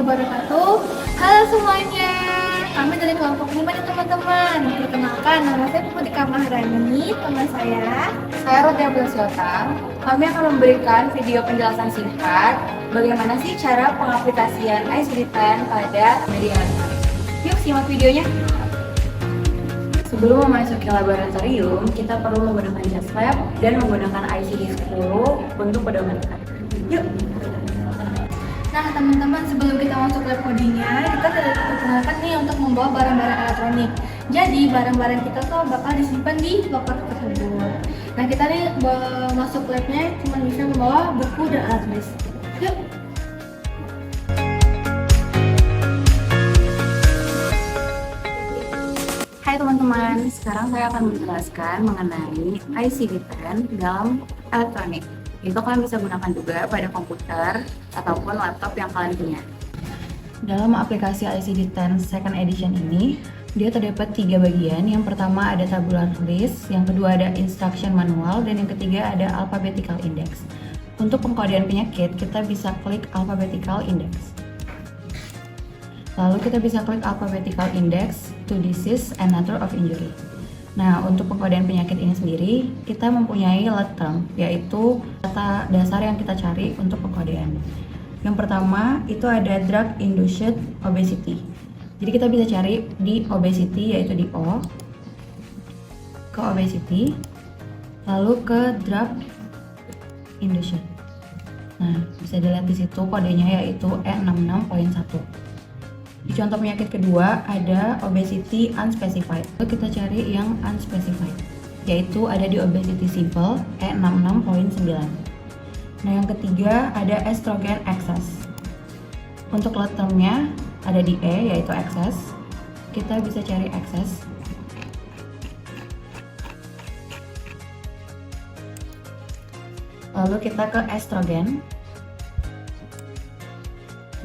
wabarakatuh. Halo semuanya, kami dari kelompok 5 nih teman-teman. Perkenalkan, nama saya Putika Maharani, teman saya Rodia Blasyota. Kami akan memberikan video penjelasan singkat bagaimana sih cara pengaplikasian ICD-10 pada media elektronik. Yuk simak videonya. Sebelum memasuki laboratorium, kita perlu menggunakan jas lab dan menggunakan ICD-10 untuk pedoman. Yuk. Nah teman-teman, sebelum kita masuk lab codingnya, kita diperkenalkan nih untuk membawa barang-barang elektronik. Jadi barang-barang kita tuh bakal disimpan di locker tersebut. Nah kita nih masuk labnya cuma bisa membawa buku dan alat tulis. Yuk. Hai teman-teman, sekarang saya akan menjelaskan mengenai ICD-10 dalam elektronik. Itu kalian bisa gunakan juga pada komputer ataupun laptop yang kalian punya. Dalam aplikasi ICD-10 Second Edition ini, dia terdapat 3 bagian. Yang pertama ada tabular list, yang kedua ada instruction manual, dan yang ketiga ada alphabetical index. Untuk pengkodean penyakit, kita bisa klik alphabetical index. Lalu kita bisa klik alphabetical index to disease and nature of injury. Nah, untuk pengkodean penyakit ini sendiri, kita mempunyai lead term, yaitu data dasar yang kita cari untuk pengkodean. Yang pertama, itu ada drug-induced obesity. Jadi kita bisa cari di obesity, yaitu di O, ke obesity, lalu ke drug-induced. Nah, bisa dilihat di situ kodenya yaitu E66.1. Di contoh penyakit kedua ada obesity unspecified. Lalu kita cari yang unspecified, yaitu ada di obesity simple E66.9. Nah yang ketiga ada estrogen excess. Untuk lead termnya ada di E, yaitu excess. Kita bisa cari excess. Lalu kita ke estrogen.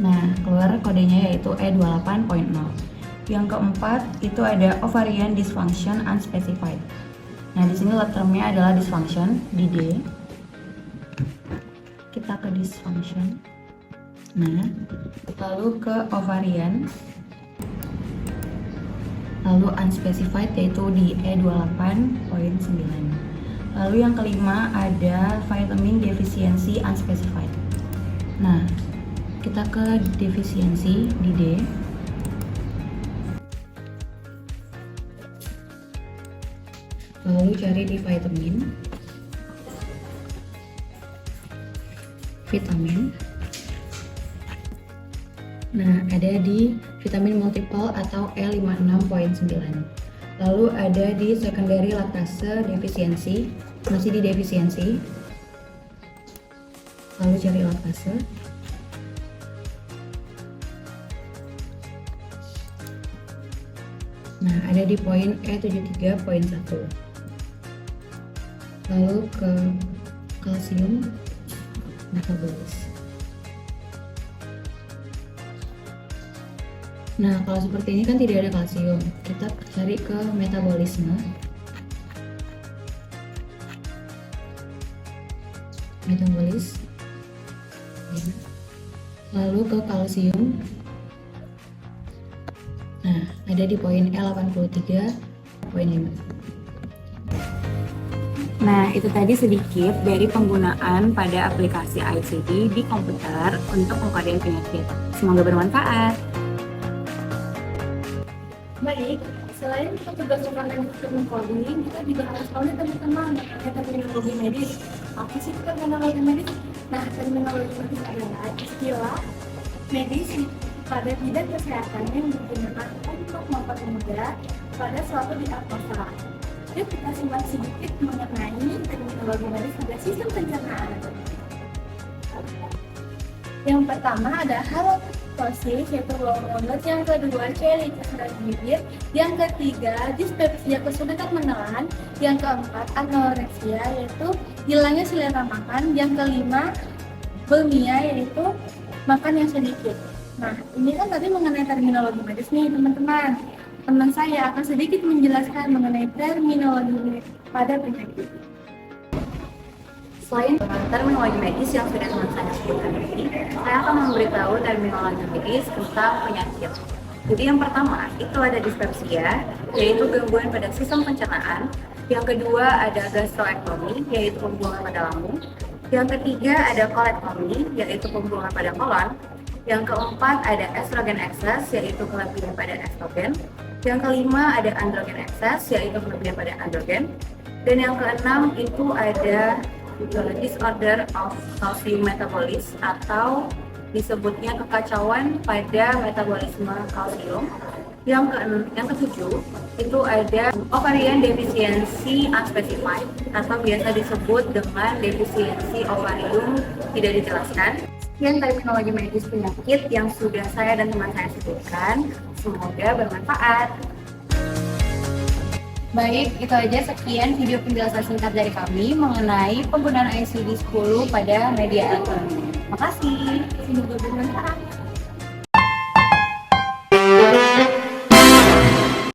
Nah, keluar kodenya yaitu E28.0. Yang keempat, itu ada ovarian dysfunction unspecified. Nah, di sini lead termnya adalah dysfunction, di D. Kita ke dysfunction. Nah, lalu ke ovarian. Lalu unspecified yaitu di E28.9. Lalu yang kelima ada vitamin deficiency unspecified. Nah, kita ke defisiensi di D. Lalu cari di vitamin. Nah, ada di vitamin multiple atau E56.9. Lalu ada di secondary lactase defisiensi, masih di defisiensi. Lalu cari lactase. Nah, ada di poin E73.1. Lalu ke kalsium metabolis. Nah, kalau seperti ini kan tidak ada kalsium. Kita cari ke metabolisme. Metabolis. Lalu ke kalsium. Nah, ada di poin E83.5. Nah, itu tadi sedikit dari penggunaan pada aplikasi ICD di komputer untuk pengkodean penyakit. Semoga bermanfaat. Baik, selain petugas menggunakan sistem coding, kita juga harus tahu nih teman-teman mengenai terminologi medis. Apa sih terminologi medis? Nah, terminologi medis adalah istilah medis pada bidang kesehatan yang digunakan untuk mempermudah pada suatu diagnosa. Yuk kita simak sedikit mengenai terminologi medis pada sistem pencernaan. Yang pertama ada halitosis, yaitu bau mulut. Yang kedua celitis dan bibir. Yang ketiga dispepsia, kesulitan menelan. Yang keempat anoreksia, yaitu hilangnya selera makan. Yang kelima bulimia, yaitu makan yang sedikit. Nah, ini kan tadi mengenai terminologi medis nih teman-teman. Teman saya akan sedikit menjelaskan mengenai terminologi pada penyakit. Selain terminologi medis yang sudah teman saya sebutkan tadi, saya akan memberitahu terminologi medis tentang penyakit. Jadi yang pertama itu ada dispepsia, yaitu gangguan pada sistem pencernaan. Yang kedua ada gastroektomi, yaitu pembuangan pada lambung. Yang ketiga ada kolektomi, yaitu pembuangan pada kolon. Yang keempat ada estrogen excess, yaitu kelebihan pada estrogen. Yang kelima ada androgen excess, yaitu kelebihan pada androgen. Dan yang keenam itu ada disorder of calcium metabolism atau disebutnya kekacauan pada metabolisme kalsium. Yang ketujuh itu ada ovarian deficiency unspecified atau biasa disebut dengan defisiensi ovarium tidak dijelaskan. Sekian terminologi medis penyakit yang sudah saya dan teman saya sebutkan. Semoga bermanfaat. Baik, itu aja sekian video penjelasan singkat dari kami mengenai penggunaan ICD-10 pada media elektronik. Makasih. Semoga bermanfaat.